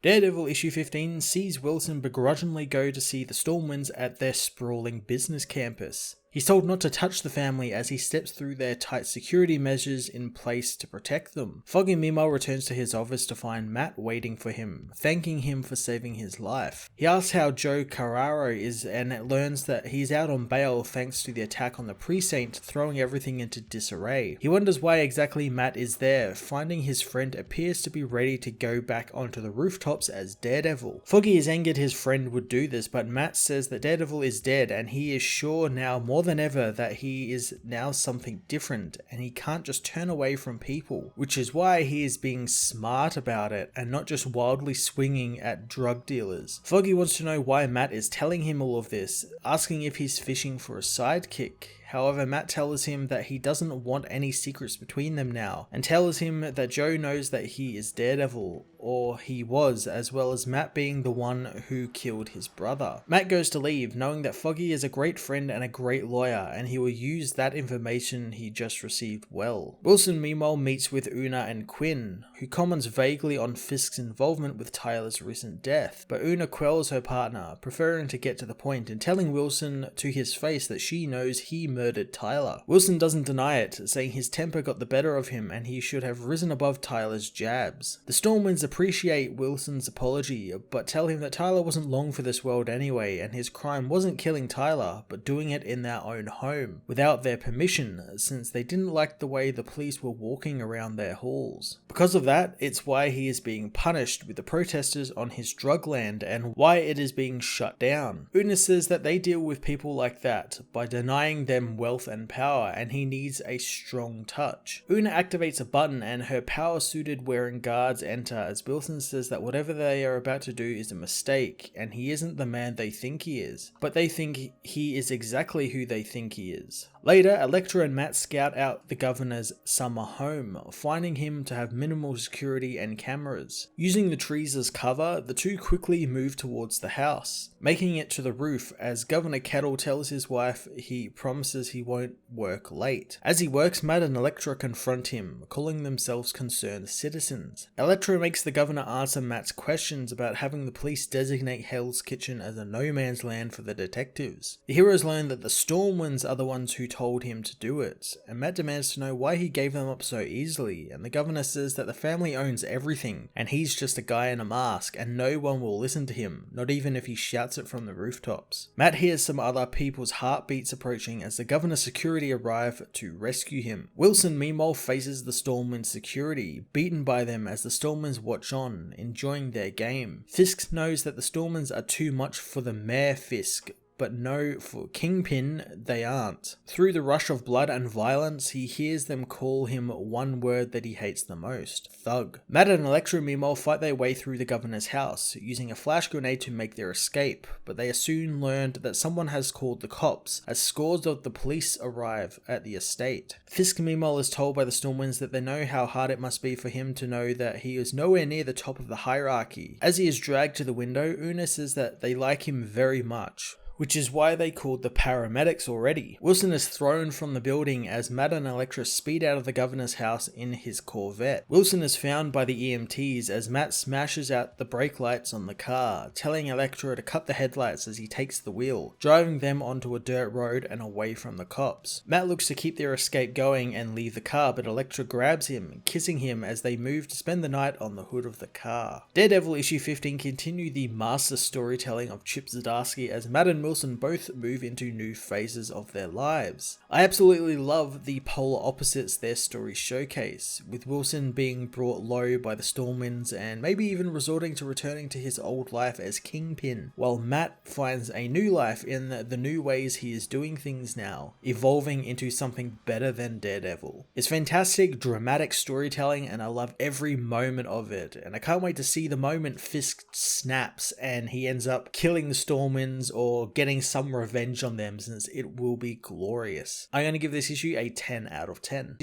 Daredevil issue 15 sees Wilson begrudgingly go to see the Stormwyns at their sprawling business campus. He's told not to touch the family as he steps through their tight security measures in place to protect them. Foggy meanwhile returns to his office to find Matt waiting for him, thanking him for saving his life. He asks how Joe Carraro is and learns that he's out on bail thanks to the attack on the precinct, throwing everything into disarray. He wonders why exactly Matt is there, finding his friend appears to be ready to go back onto the rooftops as Daredevil. Foggy is angered his friend would do this, but Matt says that Daredevil is dead and he is sure now more than ever that he is now something different and he can't just turn away from people, which is why he is being smart about it and not just wildly swinging at drug dealers. Foggy wants to know why Matt is telling him all of this, asking if he's fishing for a sidekick. However, Matt tells him that he doesn't want any secrets between them now, and tells him that Joe knows that he is Daredevil, or he was, as well as Matt being the one who killed his brother. Matt goes to leave, knowing that Foggy is a great friend and a great lawyer, and he will use that information he just received well. Wilson meanwhile meets with Una and Quinn, who comments vaguely on Fisk's involvement with Tyler's recent death, but Una quells her partner, preferring to get to the point and telling Wilson to his face that she knows he murdered Tyler. Wilson doesn't deny it, saying his temper got the better of him and he should have risen above Tyler's jabs. The Stormwynds appreciate Wilson's apology, but tell him that Tyler wasn't long for this world anyway, and his crime wasn't killing Tyler, but doing it in their own home, without their permission, since they didn't like the way the police were walking around their halls. Because of that, it's why he is being punished with the protesters on his drug land and why it is being shut down. Una says that they deal with people like that by denying them wealth and power, and he needs a strong touch. Una activates a button and her power-suited wearing guards enter as Wilson says that whatever they are about to do is a mistake and he isn't the man they think he is, but they think he is exactly who they think he is. Later, Electra and Matt scout out the governor's summer home, finding him to have minimal security and cameras. Using the trees as cover, the two quickly move towards the house, making it to the roof as Governor Kettle tells his wife he promises he won't work late. As he works, Matt and Electra confront him, calling themselves concerned citizens. Electra makes the governor answer Matt's questions about having the police designate Hell's Kitchen as a no-man's land for the detectives. The heroes learn that the Stormwynds are the ones who told him to do it, and Matt demands to know why he gave them up so easily, and the governor says that the family owns everything, and he's just a guy in a mask, and no one will listen to him, not even if he shouts it from the rooftops. Matt hears some other people's heartbeats approaching as the governor's security arrive to rescue him. Wilson meanwhile faces the Stormwynds security, beaten by them as the Stormwynds watch on, enjoying their game. Fisk knows that the Stormwynds are too much for the Mayor Fisk, but no, for Kingpin, they aren't. Through the rush of blood and violence, he hears them call him one word that he hates the most: thug. Matt and Electra meanwhile fight their way through the governor's house, using a flash grenade to make their escape, but they soon learned that someone has called the cops, as scores of the police arrive at the estate. Fisk meanwhile is told by the Stormwynds that they know how hard it must be for him to know that he is nowhere near the top of the hierarchy. As he is dragged to the window, Una says that they like him very much, which is why they called the paramedics already. Wilson is thrown from the building as Matt and Electra speed out of the governor's house in his Corvette. Wilson is found by the EMTs as Matt smashes out the brake lights on the car, telling Electra to cut the headlights as he takes the wheel, driving them onto a dirt road and away from the cops. Matt looks to keep their escape going and leave the car, but Electra grabs him, kissing him as they move to spend the night on the hood of the car. Daredevil issue 15 continued the master storytelling of Chip Zdarsky as Matt and Wilson both move into new phases of their lives. I absolutely love the polar opposites their stories showcase, with Wilson being brought low by the Stormwynds and maybe even resorting to returning to his old life as Kingpin, while Matt finds a new life in the new ways he is doing things now, evolving into something better than Daredevil. It's fantastic, dramatic storytelling and I love every moment of it, and I can't wait to see the moment Fisk snaps and he ends up killing the Stormwynds or getting some revenge on them, since it will be glorious. I'm going to give this issue a 10 out of 10.